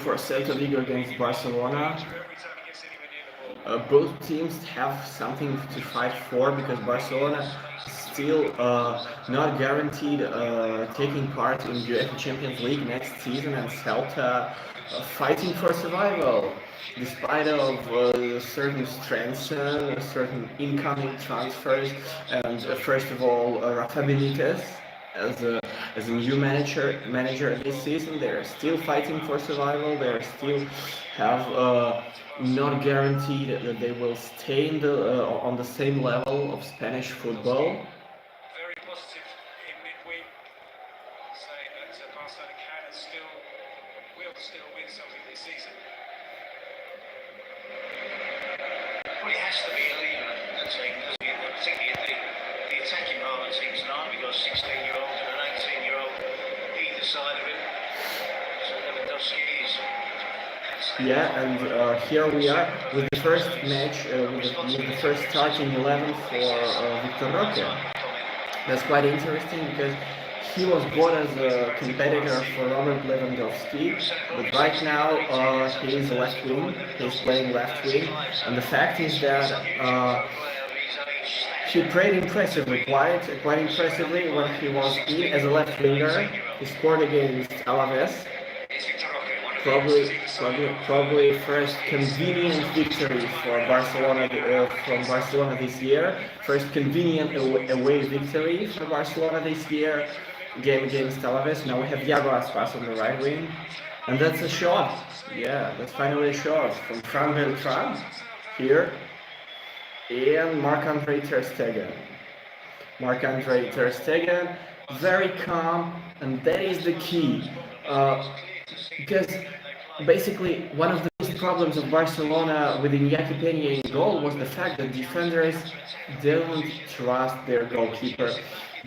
for Celta Vigo against Barcelona. Both teams have something to fight for because Barcelona is still not guaranteed taking part in UEFA Champions League next season, and Celta fighting for survival despite of certain strengths, certain incoming transfers, and first of all Rafa Benitez as a new manager this season. They're still fighting for survival. They still have not guaranteed that they will stay in on the same level of Spanish football. Very positive in midweek, saying that Barcelona can and will still win something this season. Well, it has to be a leader, particularly the attacking part of the team tonight. We've got a 16-year-old and an 18-year-old either side of him. So Lewandowski is. Yeah, and here we are with the first match, with the first starting 11 for Victor Roque. That's quite interesting because he was bought as a competitor for Robert Lewandowski, but right now he is left wing, he's playing left wing, and the fact is that he played impressively, quite impressively when he was in as a left winger. He scored against Alaves. Probably first convenient victory for Barcelona from Barcelona this year. First convenient away victory for Barcelona this year. Game against Alaves. Now we have Iago Aspas on the right wing, and that's a shot. Yeah, that's finally a shot from Fran Beltran here, and Marc-Andre ter Stegen. Marc-Andre ter Stegen, very calm, and that is the key. Because basically one of the biggest problems of Barcelona with Iñaki Peña in goal was the fact that defenders don't trust their goalkeeper.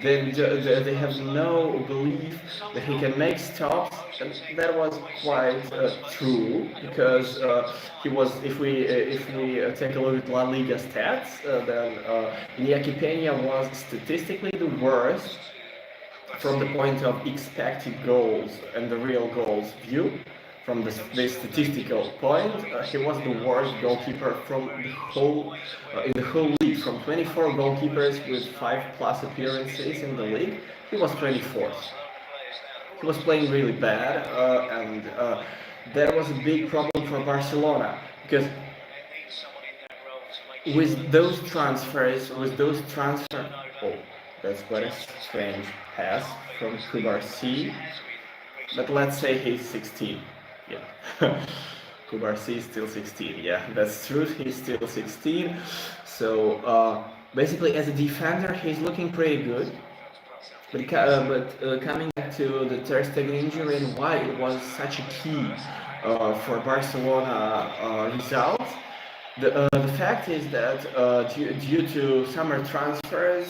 They have no belief that he can make stops, and that was quite true because he was. If we take a look at La Liga stats, then Iñaki Peña was statistically the worst from the point of expected goals and the real goals view. From this statistical point, he was the worst goalkeeper from the whole in the whole league. From 24 goalkeepers with 5+ appearances in the league, he was 24th. He was playing really bad, and that was a big problem for Barcelona because with those transfers, oh, that's quite a strange pass from Kubarsi, but let's say he's 16. Yeah, Kubarsi is still 16. Yeah, that's true. He's still 16. So basically, as a defender, he's looking pretty good. But coming back to the ter Stegen injury and why it was such a key for Barcelona result, the fact is that due to summer transfers,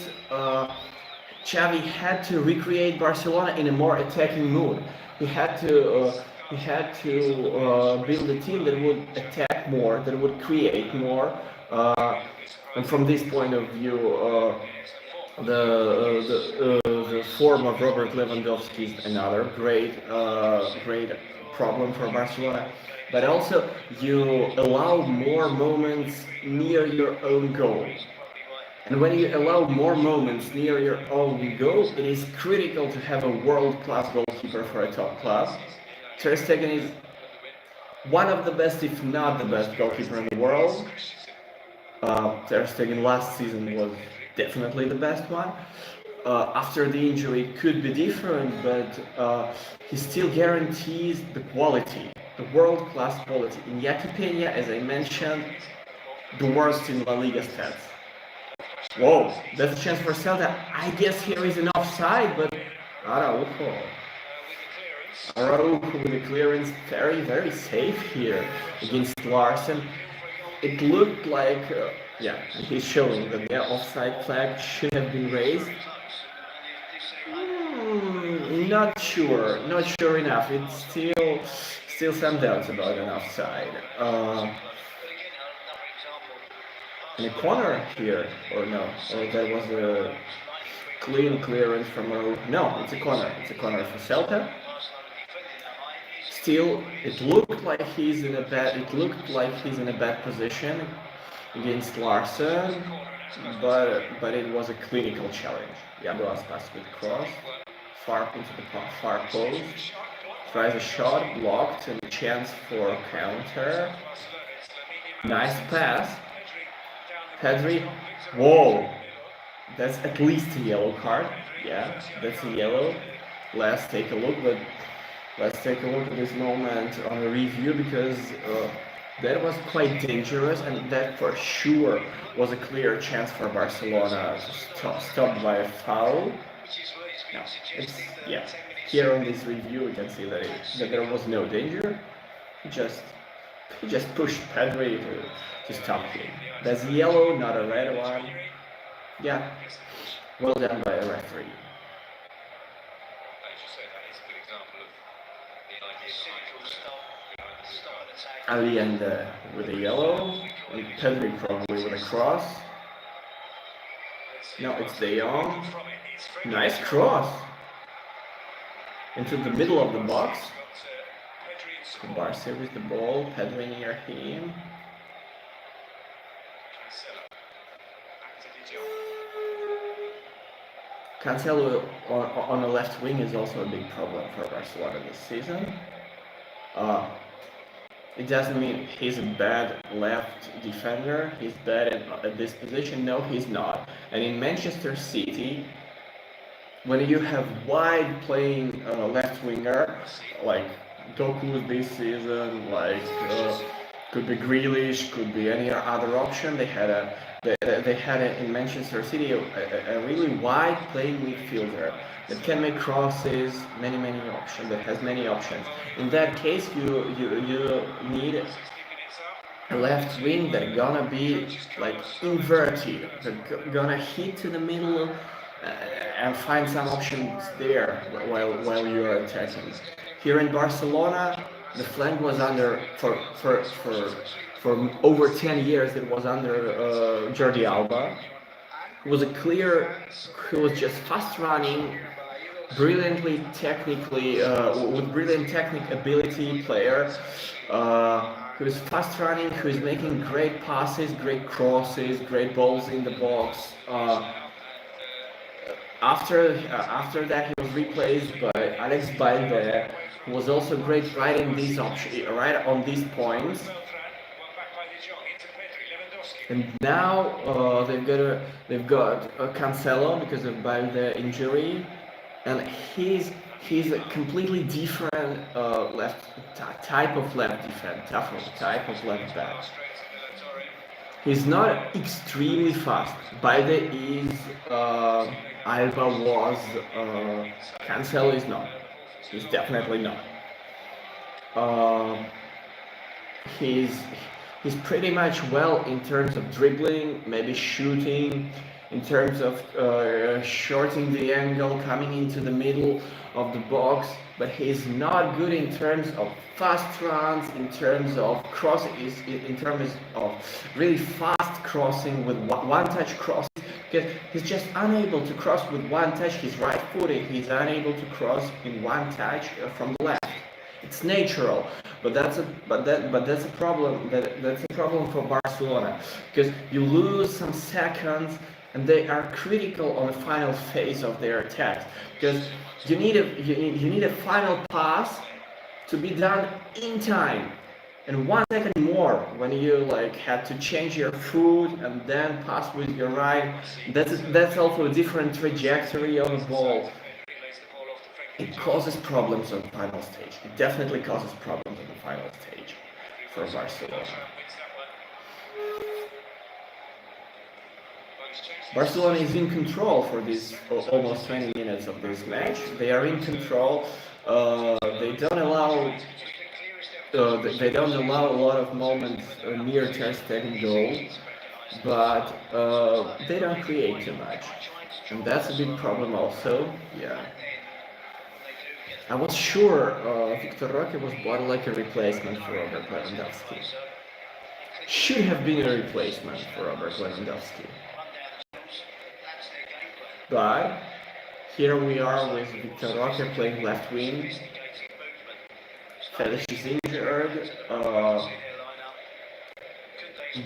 Xavi had to recreate Barcelona in a more attacking mood. He had to build a team that would attack more, that would create more, and from this point of view, the form of Robert Lewandowski is another great problem for Barcelona. But also, you allow more moments near your own goal. And when you allow more moments near your own goal, it is critical to have a world-class goalkeeper for a top club. Ter Stegen is one of the best, if not the best, goalkeeper in the world. Ter Stegen last season was definitely the best one. After the injury, it could be different, but he still guarantees the quality, the world-class quality. Iñaki Peña, as I mentioned, the worst in La Liga stats. Whoa, that's a chance for Celta. I guess here is an offside, but Araujo with the clearance, very, very safe here against Larsen. It looked like, yeah, he's showing that the offside flag should have been raised. Not sure enough. It's still some doubts about an offside. And a corner here, or no? Or that was a clean clearance from a... No, it's a corner. It's a corner for Celta. Still, it looked like he's in a bad position against Larson, but it was a clinical challenge. Yablas passed with cross, far into the far post, tries a shot, blocked, and a chance for counter. Nice pass. Pedri, whoa, that's at least a yellow card. Yeah, that's a yellow. Let's take a look at this moment on a review, because that was quite dangerous, and that for sure was a clear chance for Barcelona, stopped by a foul. No, yeah. Here on this review, we can see that there was no danger. He just pushed Pedri to stop him. That's yellow, not a red one. Yeah, well done by the referee. Ali and with a yellow, and Pedri probably with a cross. Now it's De Jong. Nice cross into the middle of the box. Barca with the ball, Pedri near him. Cancelo on the left wing is also a big problem for Barcelona this season. It doesn't mean he's a bad left defender. He's bad at this position. No, he's not. And in Manchester City, when you have wide playing left winger like Doku this season, like could be Grealish, could be any other option, they had in Manchester City a really wide playing midfielder that can make crosses, many options, that has many options. In that case, you need a left wing that gonna be like inverted, that gonna hit to the middle and find some options there while you're attacking. Here in Barcelona, the flank was under for over 10 years. It was under Jordi Alba. He was just fast running, brilliantly technically, with brilliant technical ability player. He was fast running, he was making great passes, great crosses, great balls in the box. After that, he was replaced by Alex Balde, who was also great right on these points. And now they've got Cancelo because of Balde injury, and he's a completely different type of left back. He's not extremely fast. Balde is, Alba was, Cancelo is not. He's definitely not. He's pretty much well in terms of dribbling, maybe shooting, in terms of shortening the angle, coming into the middle of the box, but he's not good in terms of fast runs, in terms of in terms of really fast crossing with one-touch crossing, because he's just unable to cross with one touch. He's right-footed, he's unable to cross in one touch from the left. It's natural, but that's a problem. That's a problem for Barcelona, because you lose some seconds, and they are critical on the final phase of their attack, because you need a final pass to be done in time, and 1 second more when you had to change your foot and then pass with your right. That's also a different trajectory of the ball. It causes problems on the final stage. It definitely causes problems on the final stage for Barcelona. Barcelona is in control for this almost 20 minutes of this match. They are in control. They don't allow a lot of moments near Ter Stegen goal, but they don't create too much, and that's a big problem also. Yeah. I was sure Victor Roque was bought like a replacement for Robert Lewandowski. Should have been a replacement for Robert Lewandowski. But here we are with Victor Roque playing left wing. Felix is injured,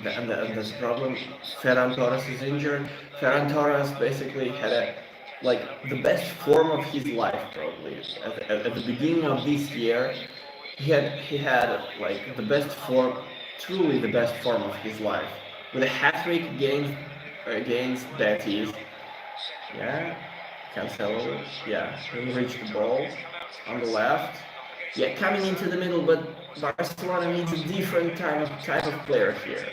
and that's the problem. Ferran Torres is injured. Ferran Torres basically had the best form of his life probably at the beginning of this year. He had like the best form, truly the best form of his life, with a hat trick against Betis. Yeah, Cancelo. Yeah, he reached the ball on the left. Yeah, coming into the middle, but Barcelona needs a different type of player here.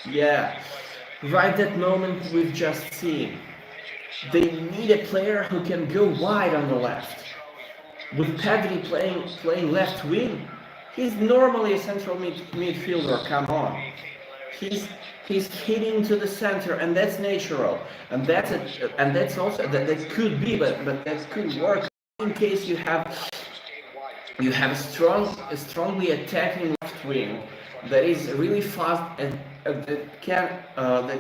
Yeah, right that moment we've just seen. They need a player who can go wide on the left. With Pedri playing left wing, he's normally a central midfielder. Come on, he's hitting to the center, and that's natural, and that's also that could be, but that could work in case you have a strongly attacking left wing that is really fast and that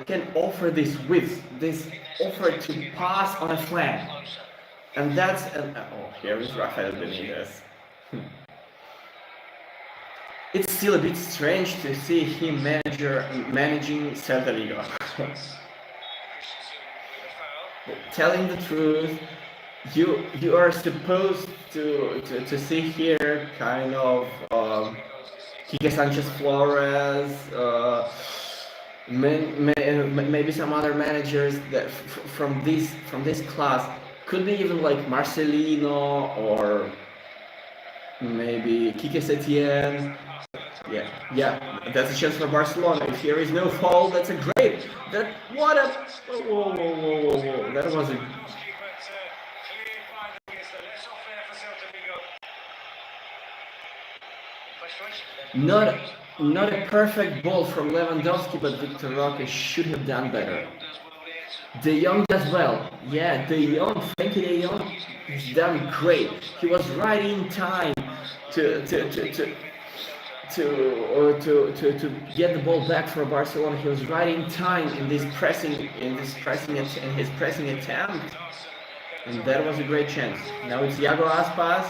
can offer this width, this offer to pass on a flank, and that's here is Rafael Benitez. It's still a bit strange to see him managing Celta Liga. Telling the truth, you are supposed to see here kind of Quique Sanchez Flores, maybe some other managers that from this class, could be even like Marcelino or maybe Quique Setien. Yeah, that's a chance for Barcelona. If here is no foul, that's a great. Whoa. That was a. Not a perfect ball from Lewandowski, but Victor Roque should have done better. De Jong does well. Yeah, Frankie De Jong has done great. He was right in time to get the ball back for Barcelona. He was right in time in his pressing attempt, and that was a great chance. Now it's Iago Aspas,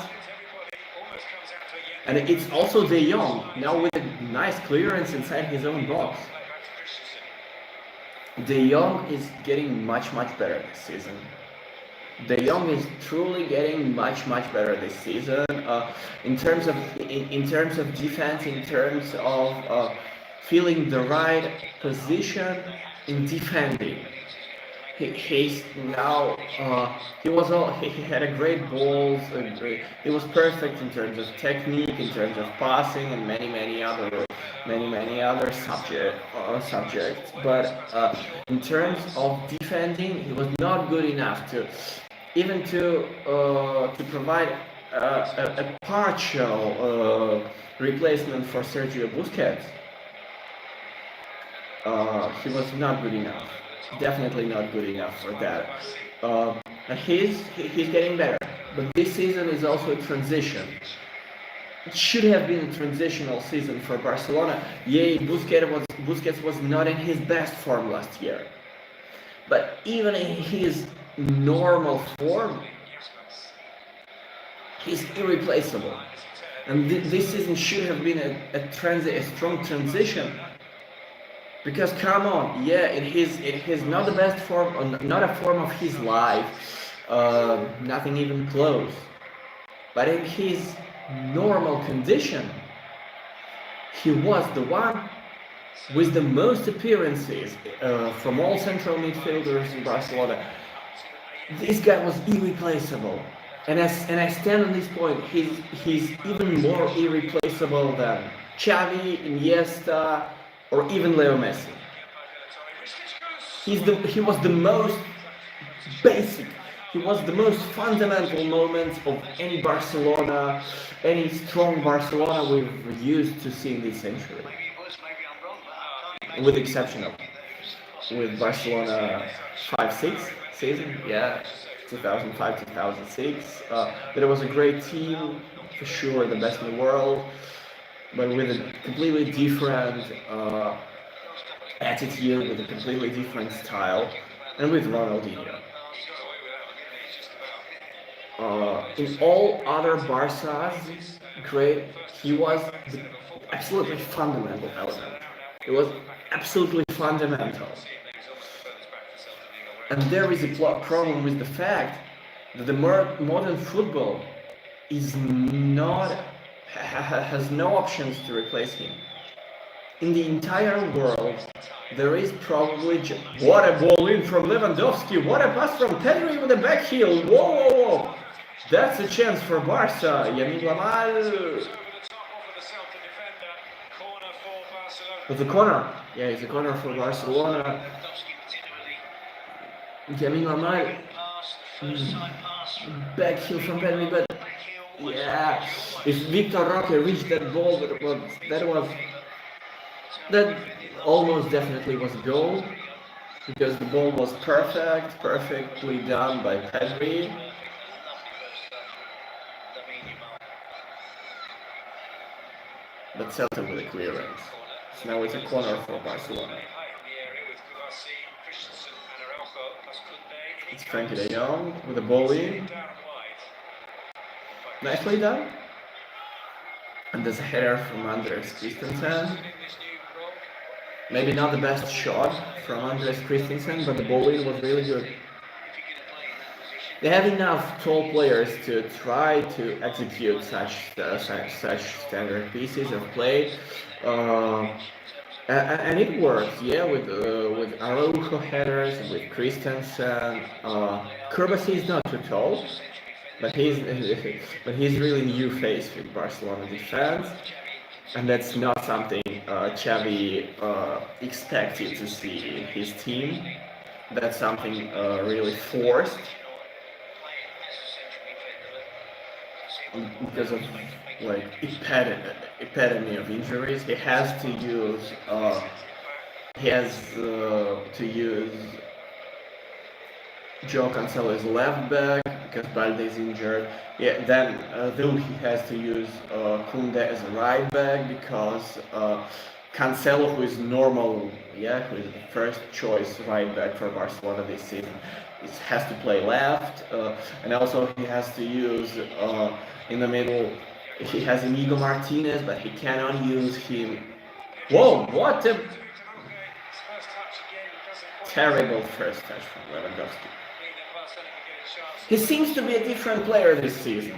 and it's also De Jong now with a nice clearance inside his own box. De Jong is getting much better this season. De Jong is truly getting much better this season. In terms of defense, in terms of feeling the right position in defending. He's now he had a great balls. He was perfect in terms of technique, in terms of passing, and many other subjects. But in terms of defending, he was not good enough to provide a partial replacement for Sergio Busquets. He was not good enough. Definitely not good enough for that. And he's getting better. But this season is also a transition. It should have been a transitional season for Barcelona. Yay, Busquets was not in his best form last year. But even in his normal form, he's irreplaceable. And this season should have been a strong transition. Because come on, yeah, in his not the best form, not a form of his life, nothing even close. But in his normal condition, he was the one with the most appearances from all central midfielders in Barcelona. This guy was irreplaceable, and I stand on this point. He's even more irreplaceable than Xavi, Iniesta, or even Leo Messi. He was the most basic, he was the most fundamental moment of any Barcelona, any strong Barcelona we've used to see in this century. With the exception of with Barcelona 5-6 season, yeah, 2005-2006. But it was a great team, for sure, the best in the world. But with a completely different attitude, with a completely different style, and with Ronaldinho. In all other Barças, great. He was absolutely fundamental element. It was absolutely fundamental. And there is a problem with the fact that the modern football is not has no options to replace him. In the entire world, there is probably what a ball in from Lewandowski, what a pass from Pedri with a back heel. Whoa, whoa, whoa! That's a chance for Barca. Yamin Lamal. It's a corner. Yeah, it's a corner for Barcelona. Yamin Lamal. Back heel from Pedri, but yeah, if Victor Roque reached that ball, that almost definitely was a goal, because the ball was perfectly done by Pedri. But Celta with a clearance. So now it's a corner for Barcelona. It's Frankie de Jong with the ball in. Nicely done. And there's a header from Andres Christensen. Maybe not the best shot from Andres Christensen, but the ball in was really good. They have enough tall players to try to execute such standard pieces of play, and it works. Yeah, with Araujo headers, with Christensen. Kurbasi is not too tall, but he's really new face with Barcelona defense, and that's not something Xavi expected to see in his team. That's something really forced. Because of like epitome of injuries, he has to use João Cancelo as left back because Balde is injured. Yeah, then he has to use Koundé as a right back because Cancelo, who is normal, who is the first choice right back for Barcelona this season, has to play left, and also he has to use in the middle. He has Inigo Martinez, but he cannot use him. Whoa! What a terrible first touch from Lewandowski. He seems to be a different player this season.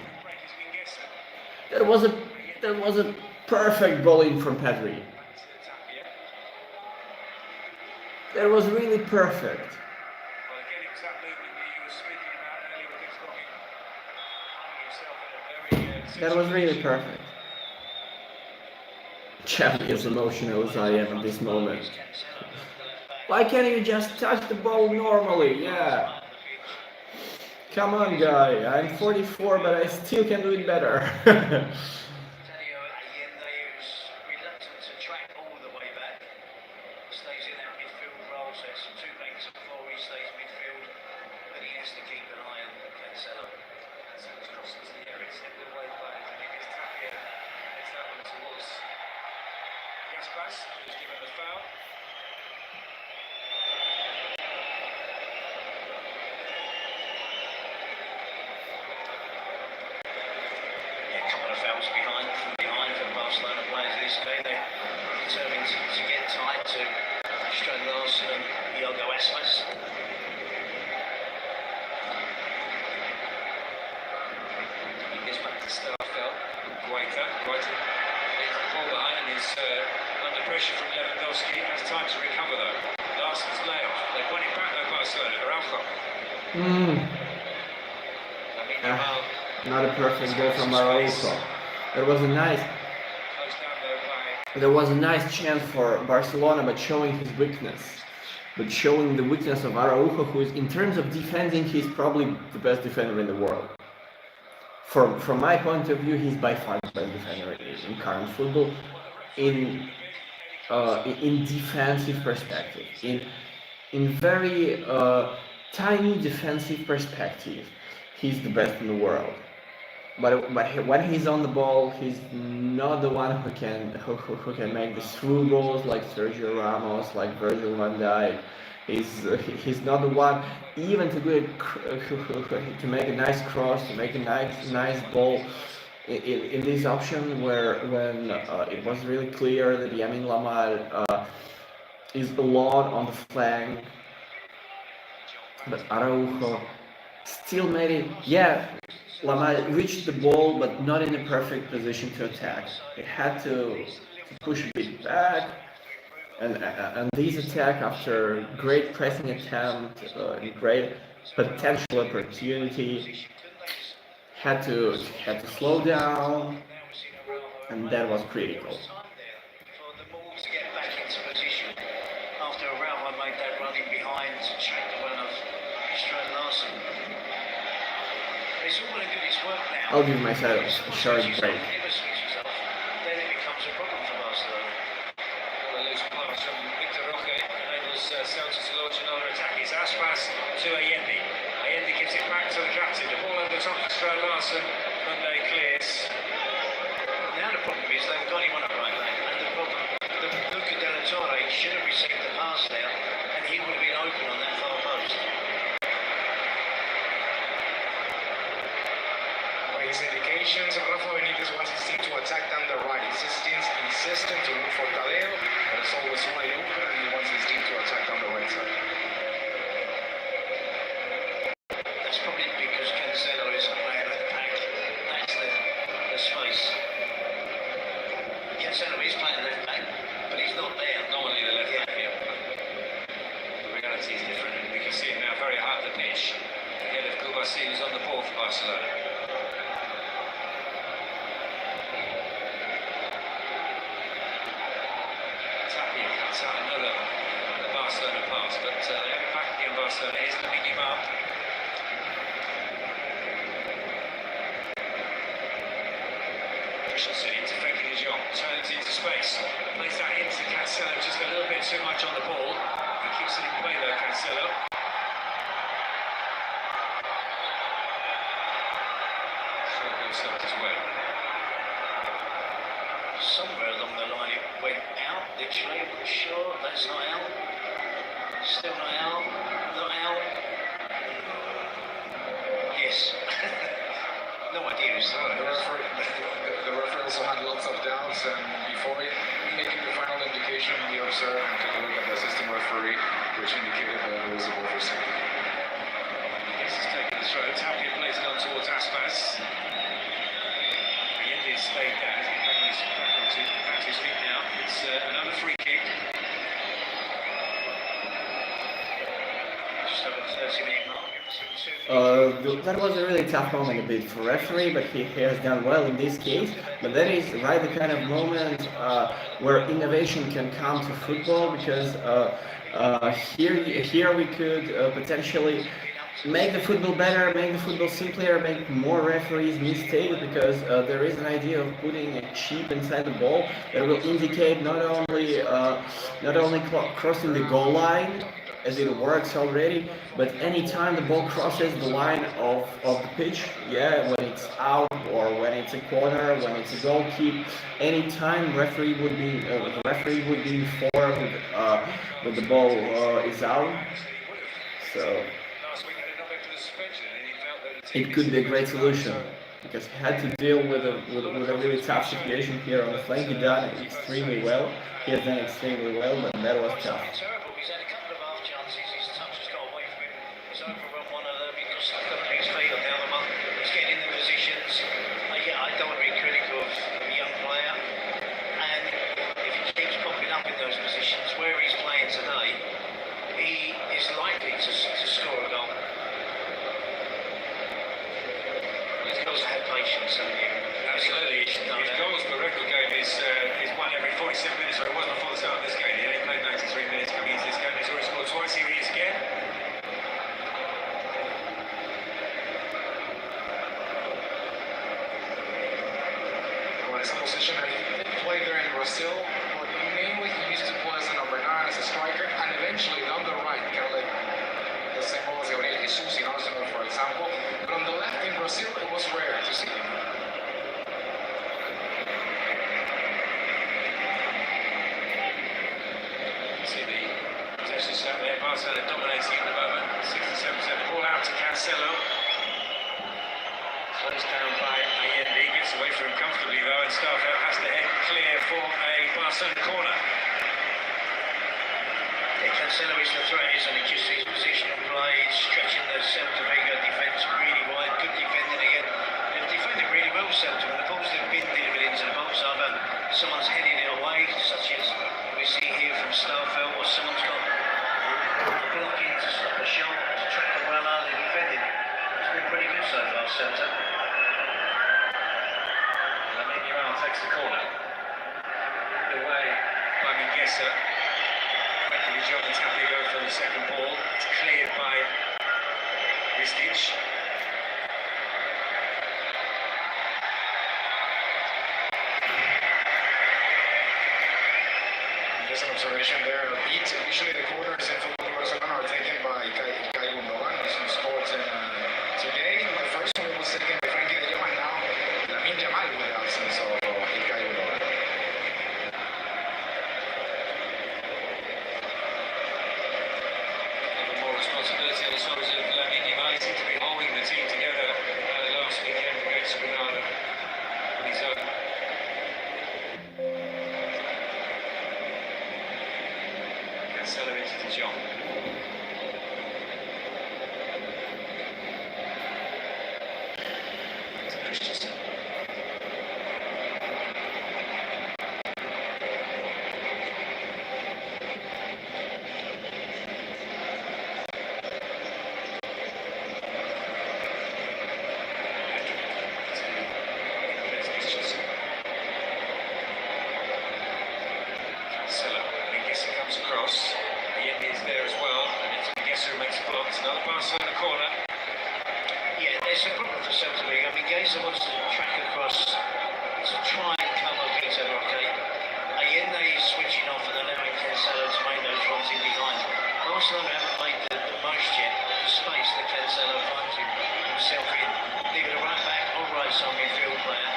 That was a perfect ball in from Pedri. That was really perfect. That was really perfect. Xavi is emotional as I am at this moment. Why can't you just touch the ball normally? Yeah. Come on, guy. I'm 44, but I still can do it better. Who's given the foul. A couple of fouls behind from Barcelona players this day. They're determined to get tight to Strand Larsen and Iago Aspas. He gets back to Starfelt. Guaita. Leaves the ball behind and is under pressure from Lewandowski. Has time to recover though. Larsen's layoff. They've won it back though, Barcelona. Araujo. Not a perfect goal from Araujo. There was a nice chance for Barcelona, but showing his weakness. But showing the weakness of Araujo, who is, in terms of defending, he's probably the best defender in the world. From my point of view, he's by far the best defender in current football. In defensive perspective, in very tiny defensive perspective, he's the best in the world. But when he's on the ball, he's not the one who can make the through balls like Sergio Ramos, like Virgil van Dijk. He's not the one even to make a nice cross, to make a nice ball. in this option where when it was really clear that Yamin Lamal is alone on the flank, but Araujo still made it. Yeah, Lamal reached the ball, but not in a perfect position to attack. He had to push a bit back, and this attack, after great pressing attempt, great potential opportunity, had to slow down, and that was critical. For the ball to get back into position after Rafa made that running behind to check the run of Strand Larsen. It's all well and good, it's work now. I'll give myself a short break. Never switches off, then it becomes a problem for Barcelona. A loose pass from Victor Roque enables Celta to launch another attack. It's Aspas to Allende. Allende gives it back to the captain. The ball over the top of Strand Larsen. Monday clears. Now the problem is they've got him on a right back, and the problem, Luca de la Torre should have received the pass there, and he would have been open on that far post. By his indications, Rafa Benitez wants his team to attack down the right. He's insistent to look for Tadeo, but it's always wide open, and he wants his team to attack down the right side. That's probably because Cancelo isn't playing at the back. That's the space. Cancelo is playing left back, but he's not there. Normally the left back here. The reality is different. We can see it now very high up the pitch. The head of Kubasi is on the ball for Barcelona. Tapia cuts out another Barcelona pass, but the back again Barcelona is looking him up. Christensen into Frenkie de Jong, turns into space, plays that into Cancelo, just a little bit too much on the ball. He keeps it in play though, Cancelo. So goes Celta's way. Somewhere along the line it went out, literally, I'm not sure. That's not out. Still not out. Not out. Yes. No idea. The referee also had lots of doubts, and before making the final indication, he observed and took a look at the assistant referee, which indicated that it was a goal for Celta. Yes, he's taken the throw. Tapia plays it on towards Aspas. Allende stayed down. He's back to his feet now. It's another free kick. Just over the 30-minute mark. That was a really tough moment a bit for referee, but he has done well in this case. But that is right the kind of moment where innovation can come to football, because here we could potentially make the football better, make the football simpler, make more referees mistakes, because there is an idea of putting a chip inside the ball that will indicate not only crossing the goal line, as it works already, but anytime the ball crosses the line of the pitch, yeah, when it's out or when it's a corner, when it's a goal kick, anytime referee would be informed when the ball is out. So it could be a great solution, because he had to deal with a really tough situation here on the flank. He done it extremely well. He has done extremely well, but that was tough. He's had a couple of half chances. His touch has got away from him. He's overrun one of them. He got stuck under his feet on the other one. He's getting in the positions. I don't want to be critical of a young player. And if he keeps popping up in those positions where he's playing today, he is likely to score a goal. He's got to have patience, haven't you? Absolutely. His goals per record game is one every 47 minutes, or it wasn't before the start of this game. He only played 93 minutes coming into this game. He's already scored twice. Here he is again. Well, it's a position that he didn't play there in Brazil, but mainly he used to play as a number 9, as a striker, and eventually down the right, kind of like the same role as Gabriel Jesus in Arsenal, for example. But on the left in Brazil, it was rare to see him. See the possession stat there. Barcelona dominating at the moment. 67%. Ball out to Cancelo. Slows down by Allende. Gets Gets away from him comfortably though, and Starfelt has to head clear for a Barcelona corner. Yeah, Cancelo is the threat, isn't he? Just his positional play, stretching the Celta Vigo defence really wide. Good defending again. They've defended really well, Celta, when the balls have been delivered into the box. Either someone's heading it away, such as we see here from Starfelt, or someone's got a block in to stop a shot, to track a runner. They're defending. It's been pretty good so far, Celta. Takes the corner. Away by Mingueza. Making the job and Tapia go for the second ball. It's cleared by Ristic. Just an observation there. Usually the corners in football Barcelona are taken by Kai Gundogan, who scored today. The first one was taken by Frankie de Jong, and now Lamine Yamal with the absence of Kai Gundogan. Even more responsibility on the shoulders of Lamine Yamal. He seemed to be holding the team together last weekend against Granada on his own. Cancelo into De Jong. Christensen. Cancelo. Mingueza comes across. Allende is there as well, and it's Mingueza who makes a block. It's another Barcelona corner. Yeah, there's a problem for Celta Vigo. I mean, Geza wants to track across to try and cover Peter Roque. Allende is switching off and allowing Cancelo to make those runs in behind. Barcelona haven't made the most yet of the space that Cancelo finds himself in. Leave it a right back or right side midfield player.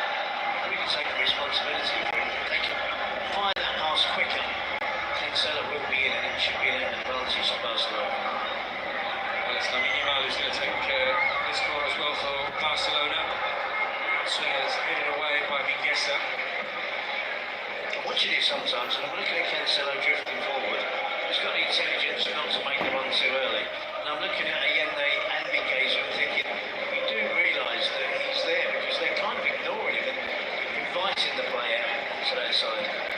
We can take the responsibility for it. They can fire that pass quicker. Cancelo will be in, and it should be an advantage to Barcelona. Well, it's Lamine Yamal who's going to take this corner as well for Barcelona. Swingers headed away by Mingueza. I'm watching it sometimes, and I'm looking at Cancelo drifting forward. He's got the intelligence not to make the run too early. And I'm looking at Allende and Mingueza and thinking, you do realise that he's there because they're kind of ignoring him and inviting the play out onto that side.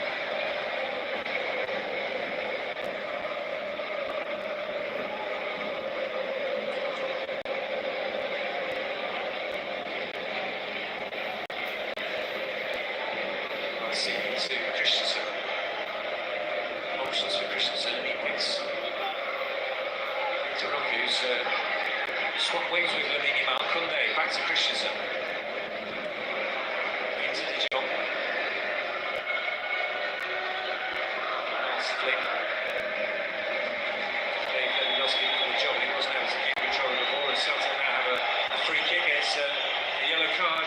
To Christensen. Options for Christensen, and he picks Victor Roque, who's swapped wings with Lamine Yamal. Koundé back to Christensen. Into De Jong. Nice flick. Dave Lewandowski for the job, and he wasn't able to keep control of the ball. And Celta now have a free kick. It's a yellow card.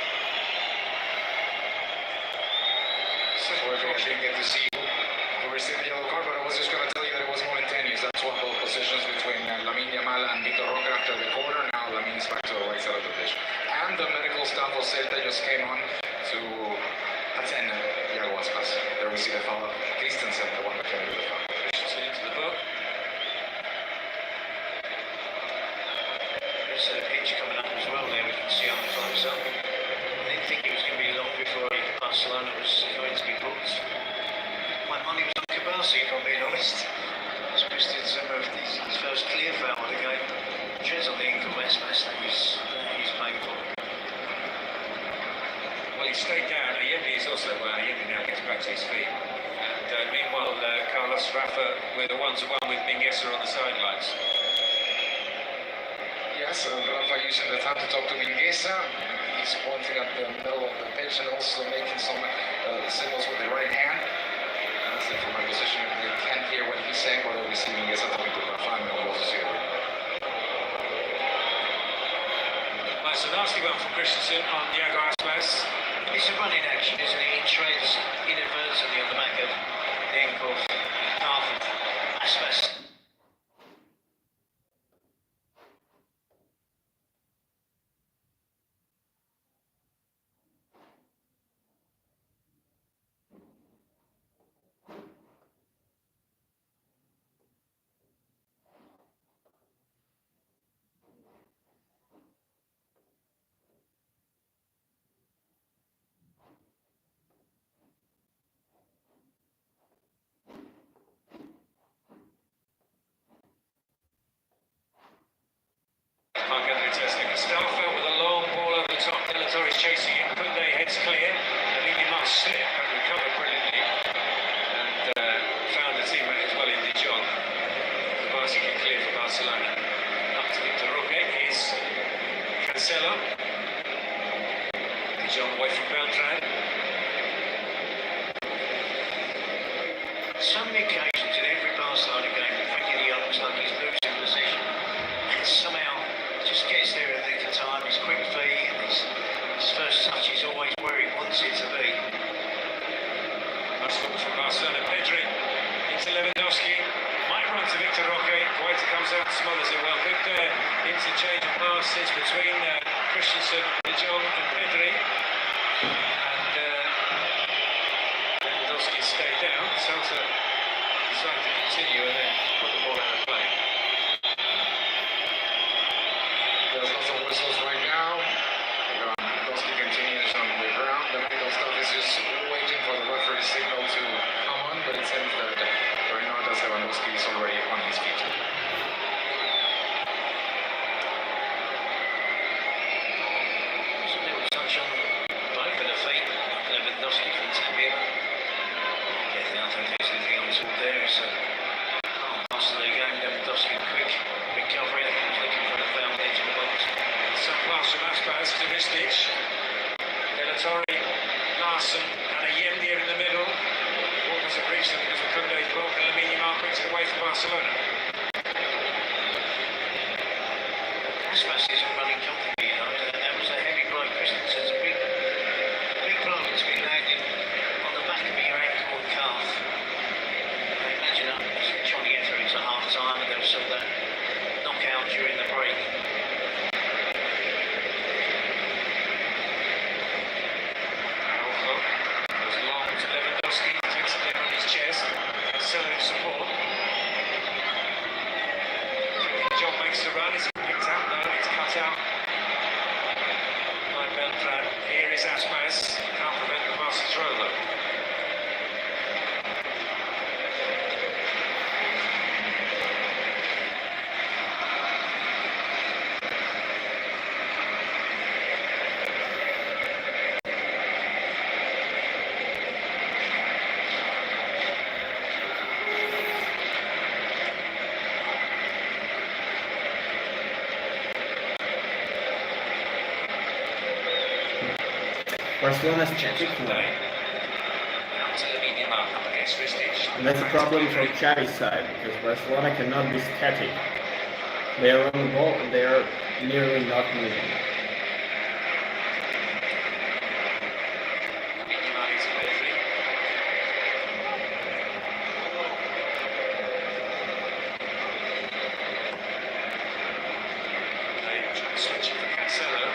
I didn't get to see who received the yellow card, but I was just going to tell you that it was momentaneous. That's one of the positions between Lamine Yamal and Vitor Roque after the corner. Now Lamine is back to the right side of the pitch. And the medical staff of Celta just came on to attend Iago Aspas. There we see the foul. Christensen, the one that came into the foul. Christensen into the book. There's a pitch coming up as well there, we can see on the close up. I didn't think it was going to be long before Barcelona was going to be booked. My money was on Kabasi, if I'm being honest. He's twisted some of his first clear foul of the game. Treads on the ankle, Aspas, that is painful. Well, he stayed down. Allende is also well. Allende now gets back to his feet. And meanwhile, Carlos Rafa with a one-to-one with Mingueza on the sidelines. Yes, Rafa using the time to talk to Mingueza. He's pointing at the middle of the pitch and also making some signals with the right hand. Honestly, from my position, they can't hear what he's saying, but we see Mingueza talking to Rafa, and we also see it. That's a nasty one from Christensen on Iago Aspas. It's a running action, isn't it? He treads inadvertently on the back of the ankle half of Aspas. so many occasions in every Barcelona game, Frankie de Jong looks like he's losing possession, and somehow just gets there at the nick of time. His quick feet and his first touch is always where he wants it to be. Nice ball from Barcelona. Pedri into Lewandowski. Might run to Victor Roque. Guaita comes out, smothers it well. Good interchange of passes between Christensen, De Jong and Pedri. And Lewandowski stayed down. Celta decided to continue and then put the ball out of play. There's lots of whistles right now. Lewandowski continues on the ground. The medical staff is just waiting for the referee signal to come on, but it seems that right now Lewandowski is already on his feet. There's a little touch on both of the feet. Lewandowski from Tapia. Yeah, I don't think there's anything on top there. It's pass to the game. Lewandowski quick recovery. He's looking for the foul edge of the box. Some pass from Aspas to Ristic. Delatorre, Larson and Allende in the middle. Walkers have reached them because of Koundé's block and Lamine Yamal brings it away for Barcelona. Aspas isn't running comfortably, you know. That was a heavy blow. Christensen's a big blow to be landing on the back of your ankle and calf. I imagine trying to get through to half time and they'll sort that knockout during the break. Goes long to Lewandowski, takes it there on his chest. Marcelo in support. John makes the run, it's picked out, no, it's cut out by Beltran. Here is Aspas, can't prevent the pass and throw though. Barcelona's static now. Out to Lamine Yamal up against Ristic. And that's a problem from Xavi's side, because Barcelona cannot be static. They are on the ball and they are nearly not moving. Lamine Yamal is Pedri. They switch it for Cancelo.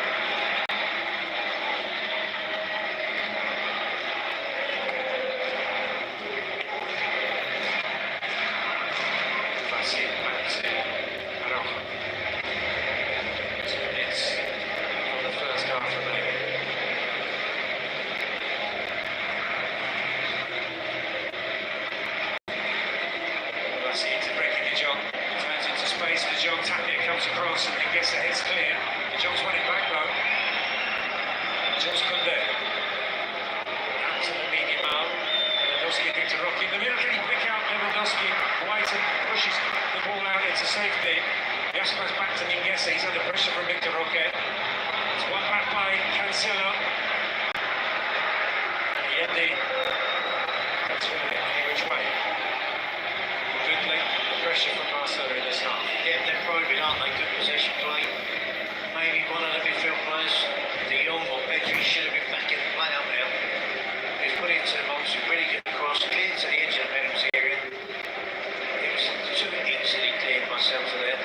Tapia comes across and then gets the heads clear. De Jong's running back though. Jules Koundé. Out to Lamine Yamal. Lewandowski, Victor Roque in the middle. Can he pick out Lewandowski? White pushes the ball out into safety. Aspas back to Mingueza. He's under pressure from Victor Roque. It's one back by Cancelo. Allende. That's going to get any which way. Good link. Pressure from Barcelona in this half. Yeah, they're probing, aren't they? Good possession play. Maybe one of the midfield players, De Jong or Pedri, should have been back in the play up now. He's put into the box, really good cross, clear to the edge of the penalty area. It was too easily cleared by Celta there.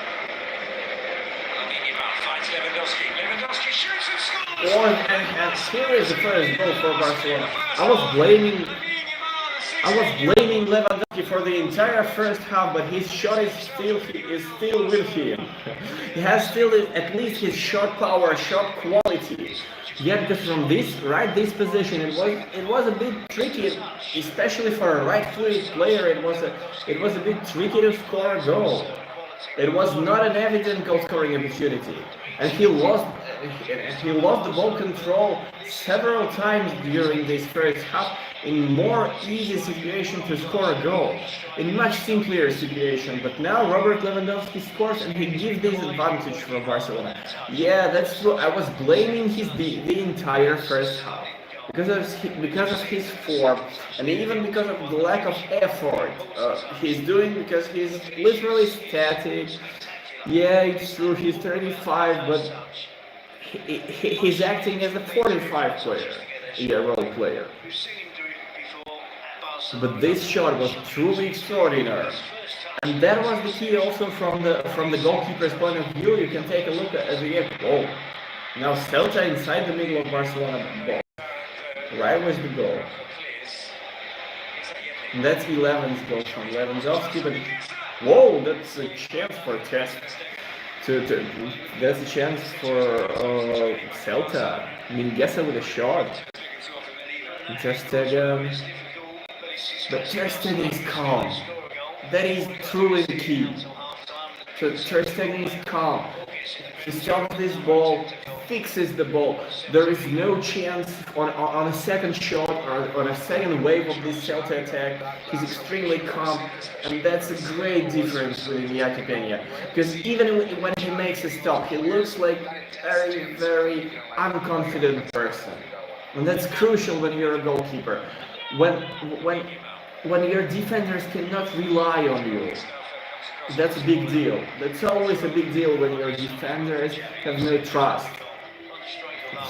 Lamine Yamal fights Lewandowski. Lewandowski shoots and scores! And here is the first goal for Barcelona. I was blaming Lewandowski for the entire first half, but his shot is still with him. He has still at least his shot power, shot quality. Yet from this position, it was a bit tricky, especially for a right-footed player. It was a bit tricky to score a goal. It was not an evident goal-scoring opportunity, and he lost the ball control several times during this first half in more easy situation to score a goal, in much simpler situation. But now Robert Lewandowski scores and he gives this advantage for Barcelona. Yeah, that's true. I was blaming the entire first half. because of his form, and even because of the lack of effort he's doing, because he's literally static. Yeah, it's true, he's 35, but he's acting as a 45-year-old player. But this shot was truly extraordinary. And that was the key also from the goalkeeper's point of view. You can take a look at the game. Oh, now Celta inside the middle of Barcelona ball. Right was the goal. And that's 11's goal from Lewandowski, but whoa, that's a chance for Test. That's a chance for Celta. Mingueza with a shot. Ter Stegen. But Ter Stegen is calm. That is truly the key. So Ter Stegen is calm. He stops this ball, fixes the ball. There is no chance on a second shot or on a second wave of this Celta attack. He's extremely calm, and that's a great difference with Iñaki Peña. Because even when he makes a stop, he looks like a very, very unconfident person. And that's crucial when you're a goalkeeper. When your defenders cannot rely on you. That's a big deal. That's always a big deal when your defenders have no trust.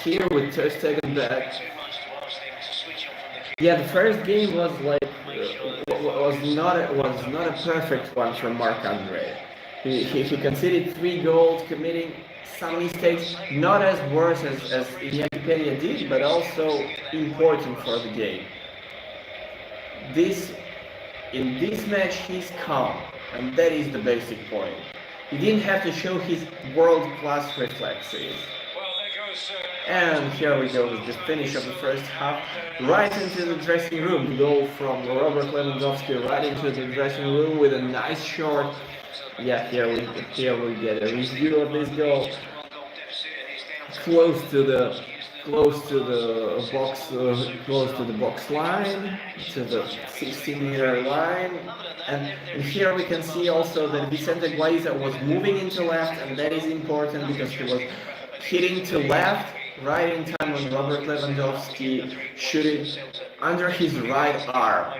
Here with Ter Stegen back, yeah, the first game was like was not a perfect one from Marc-Andre. He conceded 3 goals, committing some mistakes, not as worse as Iñaki Peña did, but also important for the game. In this match, he's calm. And that is the basic point. He didn't have to show his world-class reflexes. And here we go with the finish of the first half. Right into the dressing room. Goal from Robert Lewandowski right into the dressing room with a nice shot. Yeah, here we get a review of this goal. Close to the box line, to the 16-meter line, and here we can see also that Vicente Guaiza was moving into left, and that is important because he was hitting to left right in time when Robert Lewandowski shot it under his right arm.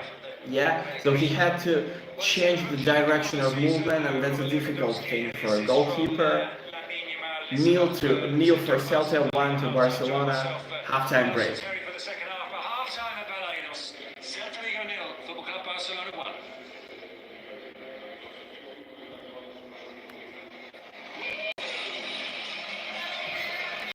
Yeah, so he had to change the direction of movement, and that's a difficult thing for a goalkeeper. Nil for Celta, 1 to Barcelona, halftime break. Celta Vigo 0, Football Club Barcelona 1.